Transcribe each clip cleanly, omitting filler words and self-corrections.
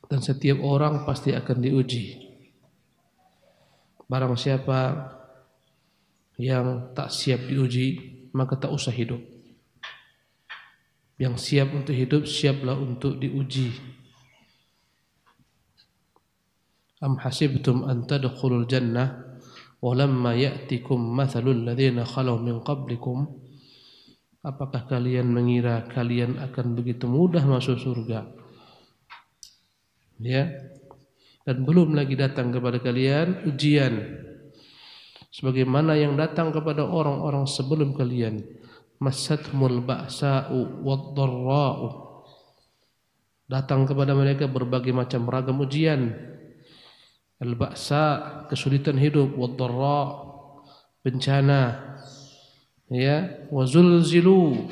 Dan setiap orang pasti akan diuji. Barang siapa yang tak siap diuji, maka tak usah hidup. Yang siap untuk hidup, siaplah untuk diuji. Am hasibtum an tadkhulul jannah walamma ya'tikum mathalul ladzina khalau min qablikum. Apakah kalian mengira kalian akan begitu mudah masuk surga? Ya. Dan belum lagi datang kepada kalian ujian sebagaimana yang datang kepada orang-orang sebelum kalian. Massathumul ba'sa'u wad-dharra'u. Datang kepada mereka berbagai macam ragam ujian. Al-ba'sa, kesulitan hidup, wad-dharra, bencana. Ya, wazulzilu.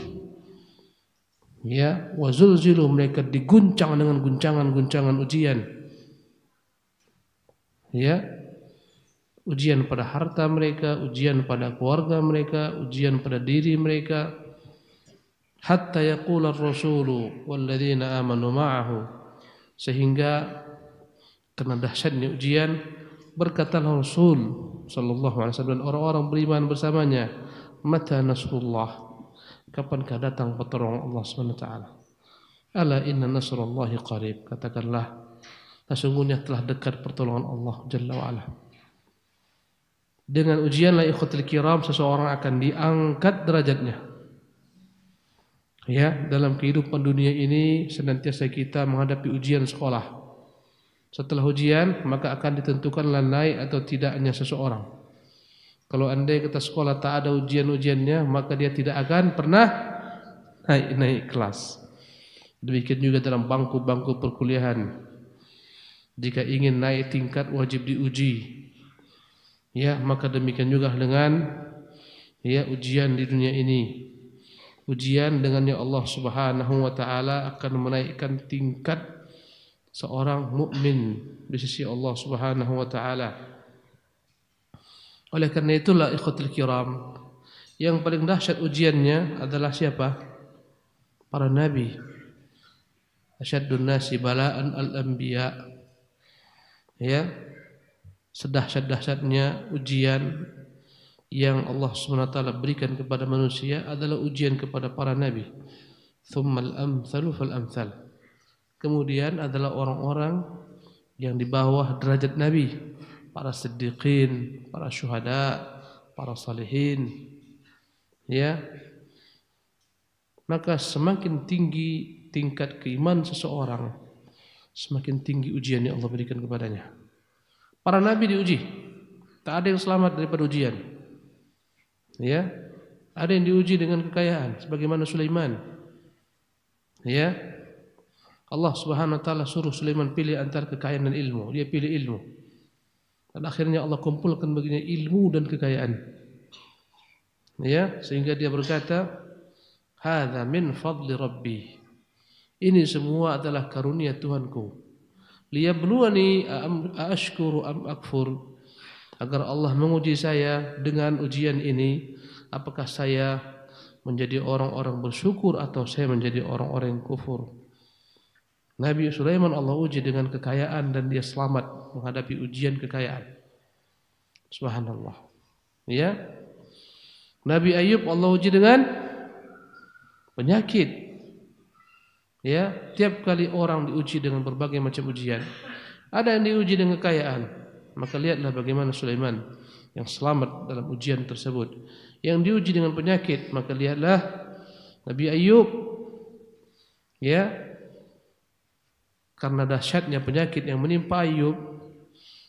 Ya, wazulzilu, mereka diguncang dengan guncangan-guncangan ujian. Ya, ujian pada harta mereka, ujian pada keluarga mereka, ujian pada diri mereka. Hatta yaqula ar-rasulu walladzina amanu ma'ahu, sehingga karena dahsyatnya ujian berkatalah Rasul sallallahu alaihi wasallam dan orang-orang beriman bersamanya, mata nasrullah, kapankah datang pertolongan Allah Subhanahu wa taala? Ala inna nasrullahi qarib, katakanlah sesungguhnya telah dekat pertolongan Allah Jalla wa Ala. Dengan ujianlah ikhwatul kiram seseorang akan diangkat derajatnya. Ya, dalam kehidupan dunia ini senantiasa kita menghadapi ujian sekolah. Setelah ujian maka akan ditentukanlah naik atau tidaknya seseorang. Kalau andai kata sekolah tak ada ujian-ujiannya, maka dia tidak akan pernah naik kelas. Demikian juga dalam bangku-bangku perkuliahan. Jika ingin naik tingkat wajib diuji. Ya, maka demikian juga dengan ya ujian di dunia ini. Ujian dengannya Allah Subhanahu wa taala akan menaikkan tingkat seorang mukmin di sisi Allah Subhanahu wa taala. Oleh karena itulah ikhwatul kiram, yang paling dahsyat ujiannya adalah siapa? Para nabi. Asyaddun nasi bala'an al-anbiya. Ya, sedahsyat-dahsyatnya ujian yang Allah SWT berikan kepada manusia adalah ujian kepada para nabi. Tsummal amtsalu fal amtsal. Kemudian adalah orang-orang yang di bawah derajat nabi, para siddiqin, para syuhada, para salihin. Ya. Maka semakin tinggi tingkat keimanan seseorang, semakin tinggi ujian yang Allah berikan kepadanya. Para nabi diuji, tak ada yang selamat daripada ujian. Ya, ada yang diuji dengan kekayaan, sebagaimana Sulaiman. Ya, Allah Subhanahu Wa Taala suruh Sulaiman pilih antara kekayaan dan ilmu, dia pilih ilmu. Dan akhirnya Allah kumpulkan baginya ilmu dan kekayaan. Ya, sehingga dia berkata, "Hadza min fadli Rabbi." Ini semua adalah karunia Tuhanku. Liyabluwani aashkuru am akfur, agar Allah menguji saya dengan ujian ini, apakah saya menjadi orang-orang bersyukur atau saya menjadi orang-orang yang kufur. Nabi Sulaiman Allah uji dengan kekayaan dan dia selamat menghadapi ujian kekayaan. Subhanallah. Ya. Nabi Ayub Allah uji dengan penyakit. Ya, tiap kali orang diuji dengan berbagai macam ujian. Ada yang diuji dengan kekayaan. Maka lihatlah bagaimana Sulaiman yang selamat dalam ujian tersebut. Yang diuji dengan penyakit, maka lihatlah Nabi Ayub. Ya. Karena dahsyatnya penyakit yang menimpa Ayub,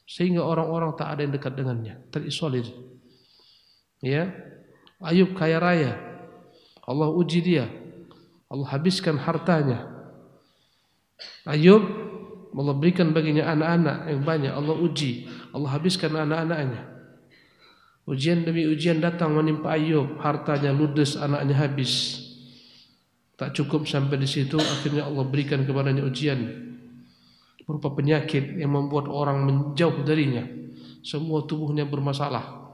sehingga orang-orang tak ada yang dekat dengannya, terisolir. Ya. Ayub kaya raya. Allah uji dia. Allah habiskan hartanya. Ayub, Allah berikan baginya anak-anak yang banyak. Allah uji, Allah habiskan anak-anaknya. Ujian demi ujian datang menimpa Ayub, hartanya ludes, anaknya habis. Tak cukup sampai di situ, akhirnya Allah berikan kepadanya ujian berupa penyakit yang membuat orang menjauh darinya. Semua tubuhnya bermasalah.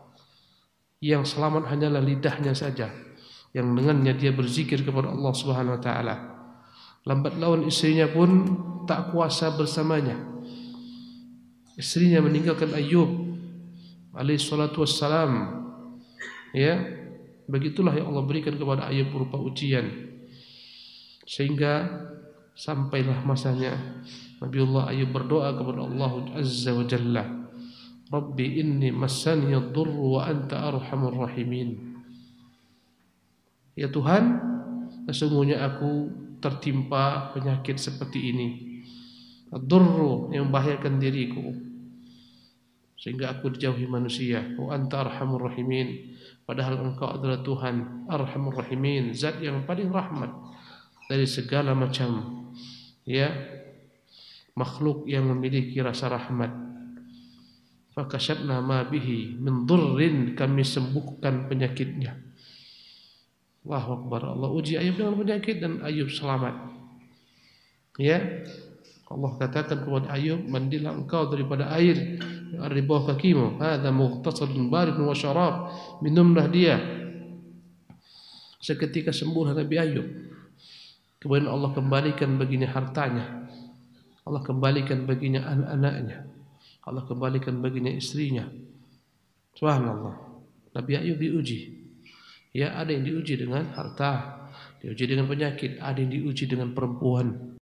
Yang selamat hanyalah lidahnya saja, yang dengannya dia berzikir kepada Allah Subhanahu wa taala. Lambat laun istrinya pun pun tak kuasa bersamanya. Istrinya meninggalkan Ayub alaihi salatu wassalam. Ya, begitulah yang Allah berikan kepada Ayub berupa ujian, sehingga sampailah masanya Nabiullah Ayub berdoa kepada Allah Azza wa Jalla, Rabbi inni massani ad-durru wa anta arhamur rahimin. Ya Tuhan, sesungguhnya aku tertimpa penyakit seperti ini, ad-durru yang membahayakan diriku, sehingga aku dijauhi manusia. Wa anta arhamur rahimin, padahal engkau adalah Tuhan arhamur rahimin, zat yang paling rahmat dari segala macam ya makhluk yang memiliki rasa rahmat. Fakashafna ma bihi min dhurrin, kami sembuhkan penyakitnya. Allahu Akbar. Allah uji Ayub dengan penyakit dan Ayub selamat. Ya, Allah katakan kepada Ayub, mandilah engkau daripada air yang ada di bawah kakimu. Hadza mughtasalun baridun wa syarab, minumlah dia. Seketika sembuh Nabi Ayub. Kemudian Allah kembalikan baginya hartanya, Allah kembalikan baginya anak-anaknya, Allah kembalikan baginya istrinya. Subhanallah. Nabi Ayub diuji. Ya, ada yang diuji dengan harta, diuji dengan penyakit, ada yang diuji dengan perempuan.